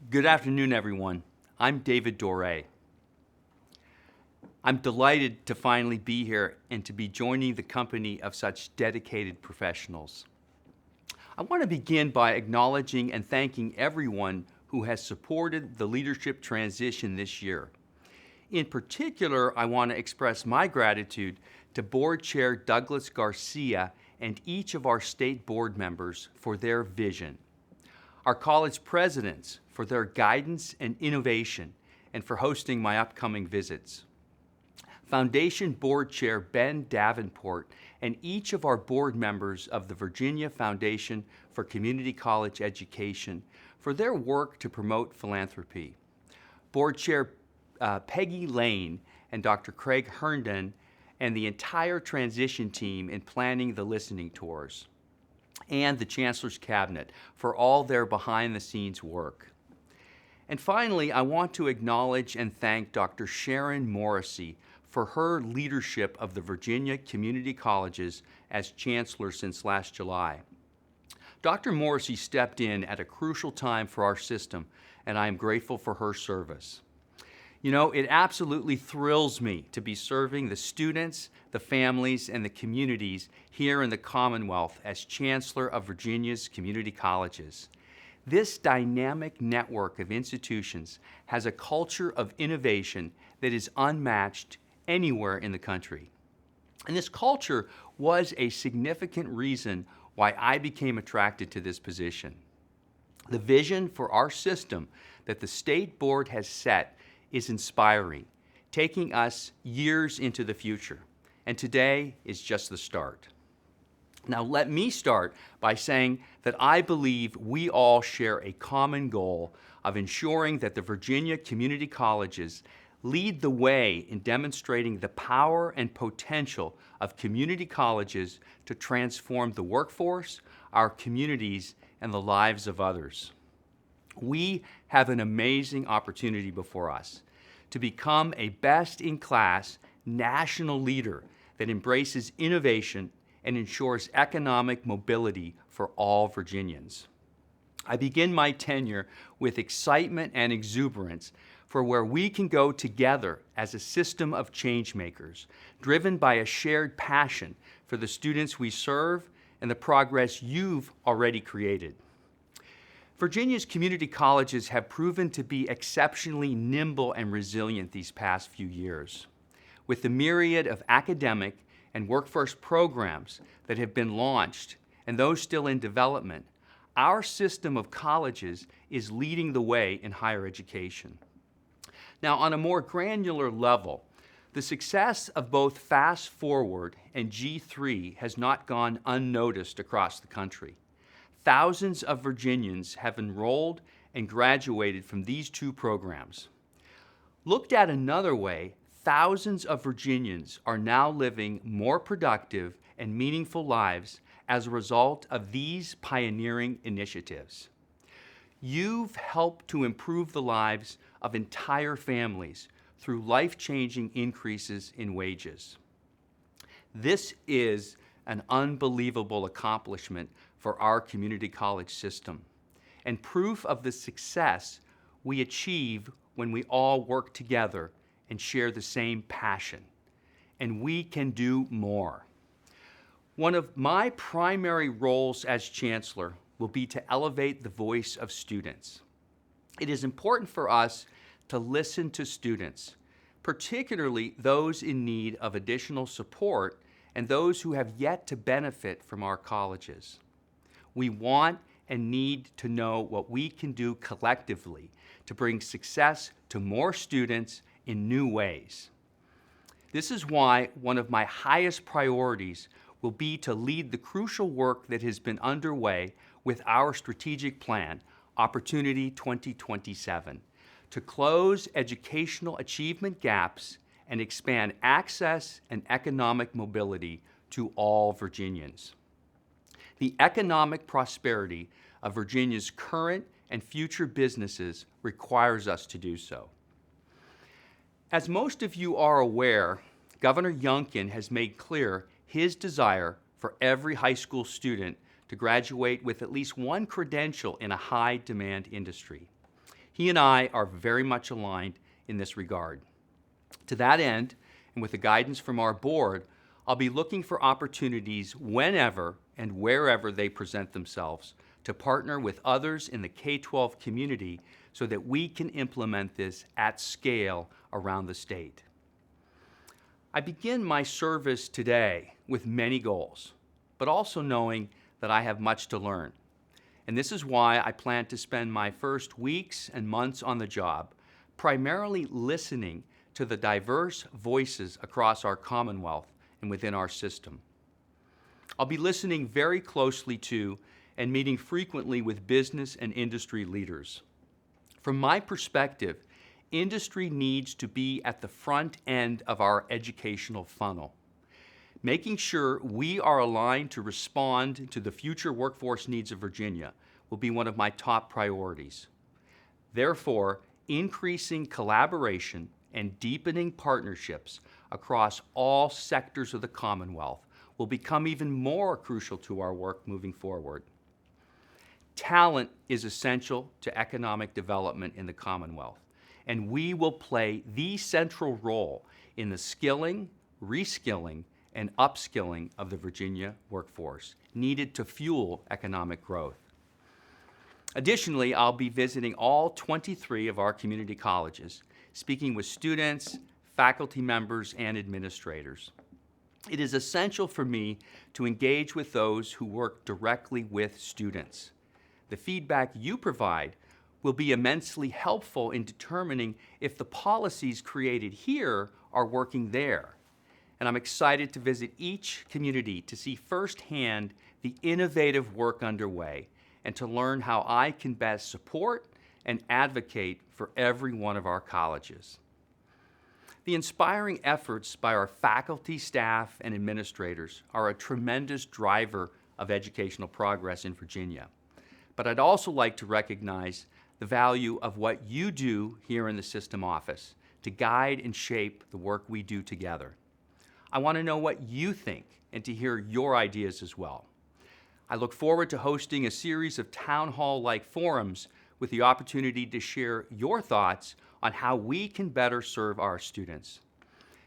Good afternoon, everyone. I'm David Doré. I'm delighted to finally be here and to be joining the company of such dedicated professionals. I want to begin by acknowledging and thanking everyone who has supported the leadership transition this year. In particular, I want to express my gratitude to Board Chair Douglas Garcia and each of our state board members for their vision, our college presidents for their guidance and innovation, and for hosting my upcoming visits. Foundation Board Chair Ben Davenport and each of our board members of the Virginia Foundation for Community College Education for their work to promote philanthropy. Board Chair Peggy Lane and Dr. Craig Herndon and the entire transition team in planning the listening tours, and the Chancellor's Cabinet for all their behind-the-scenes work. And finally, I want to acknowledge and thank Dr. Sharon Morrissey for her leadership of the Virginia Community Colleges as Chancellor since last July. Dr. Morrissey stepped in at a crucial time for our system, and I am grateful for her service. You know, it absolutely thrills me to be serving the students, the families, and the communities here in the Commonwealth as Chancellor of Virginia's community colleges. This dynamic network of institutions has a culture of innovation that is unmatched anywhere in the country. And this culture was a significant reason why I became attracted to this position. The vision for our system that the State Board has set is inspiring, taking us years into the future. And today is just the start. Now, let me start by saying that I believe we all share a common goal of ensuring that the Virginia Community Colleges lead the way in demonstrating the power and potential of community colleges to transform the workforce, our communities, and the lives of others. We have an amazing opportunity before us to become a best-in-class national leader that embraces innovation and ensures economic mobility for all Virginians. I begin my tenure with excitement and exuberance for where we can go together as a system of change makers, driven by a shared passion for the students we serve and the progress you've already created. Virginia's community colleges have proven to be exceptionally nimble and resilient these past few years. With the myriad of academic and workforce programs that have been launched and those still in development, our system of colleges is leading the way in higher education. Now, on a more granular level, the success of both Fast Forward and G3 has not gone unnoticed across the country. Thousands of Virginians have enrolled and graduated from these two programs. Looked at another way, thousands of Virginians are now living more productive and meaningful lives as a result of these pioneering initiatives. You've helped to improve the lives of entire families through life-changing increases in wages. This is an unbelievable accomplishment for our community college system, and proof of the success we achieve when we all work together and share the same passion. And we can do more. One of my primary roles as Chancellor will be to elevate the voice of students. It is important for us to listen to students, particularly those in need of additional support and those who have yet to benefit from our colleges. We want and need to know what we can do collectively to bring success to more students in new ways. This is why one of my highest priorities will be to lead the crucial work that has been underway with our strategic plan, Opportunity 2027, to close educational achievement gaps and expand access and economic mobility to all Virginians. The economic prosperity of Virginia's current and future businesses requires us to do so. As most of you are aware, Governor Youngkin has made clear his desire for every high school student to graduate with at least one credential in a high-demand industry. He and I are very much aligned in this regard. To that end, and with the guidance from our board, I'll be looking for opportunities whenever and wherever they present themselves to partner with others in the K-12 community so that we can implement this at scale around the state. I begin my service today with many goals, but also knowing that I have much to learn. And this is why I plan to spend my first weeks and months on the job primarily listening to the diverse voices across our Commonwealth and within our system. I'll be listening very closely to and meeting frequently with business and industry leaders. From my perspective, industry needs to be at the front end of our educational funnel. Making sure we are aligned to respond to the future workforce needs of Virginia will be one of my top priorities. Therefore, increasing collaboration and deepening partnerships across all sectors of the Commonwealth will become even more crucial to our work moving forward. Talent is essential to economic development in the Commonwealth, and we will play the central role in the skilling, reskilling, and upskilling of the Virginia workforce needed to fuel economic growth. Additionally, I'll be visiting all 23 of our community colleges, speaking with students, faculty members, and administrators. It is essential for me to engage with those who work directly with students. The feedback you provide will be immensely helpful in determining if the policies created here are working there. And I'm excited to visit each community to see firsthand the innovative work underway and to learn how I can best support and advocate for every one of our colleges. The inspiring efforts by our faculty, staff, and administrators are a tremendous driver of educational progress in Virginia. But I'd also like to recognize the value of what you do here in the system office to guide and shape the work we do together. I want to know what you think and to hear your ideas as well. I look forward to hosting a series of town hall-like forums with the opportunity to share your thoughts on how we can better serve our students.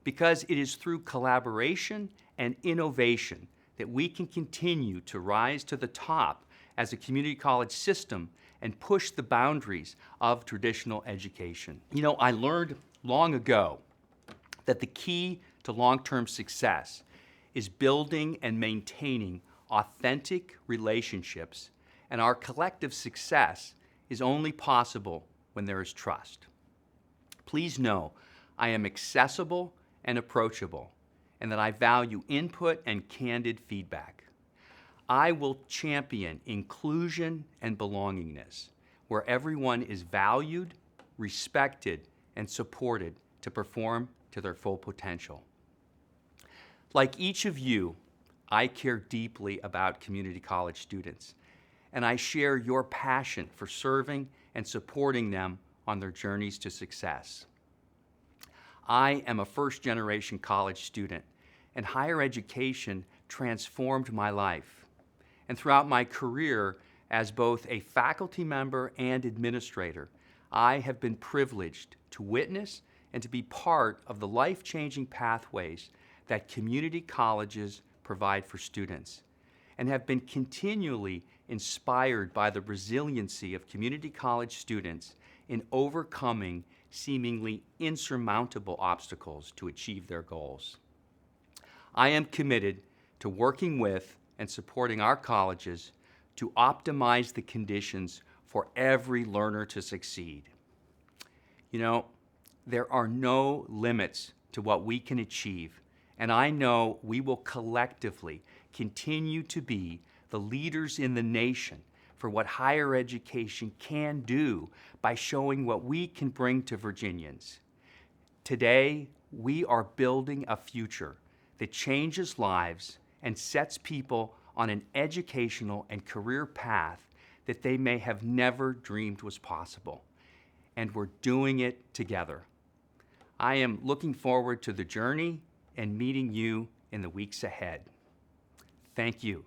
Because it is through collaboration and innovation that we can continue to rise to the top as a community college system and push the boundaries of traditional education. You know, I learned long ago that the key to long-term success is building and maintaining authentic relationships, and our collective success is only possible when there is trust. Please know I am accessible and approachable, and that I value input and candid feedback. I will champion inclusion and belongingness, where everyone is valued, respected, and supported to perform to their full potential. Like each of you, I care deeply about community college students, and I share your passion for serving and supporting them on their journeys to success. I am a first-generation college student, and higher education transformed my life. And throughout my career as both a faculty member and administrator, I have been privileged to witness and to be part of the life-changing pathways that community colleges provide for students, and have been continually inspired by the resiliency of community college students in overcoming seemingly insurmountable obstacles to achieve their goals. I am committed to working with and supporting our colleges to optimize the conditions for every learner to succeed. You know, there are no limits to what we can achieve, and I know we will collectively continue to be the leaders in the nation for what higher education can do by showing what we can bring to Virginians. Today, we are building a future that changes lives and sets people on an educational and career path that they may have never dreamed was possible. And we're doing it together. I am looking forward to the journey and meeting you in the weeks ahead. Thank you.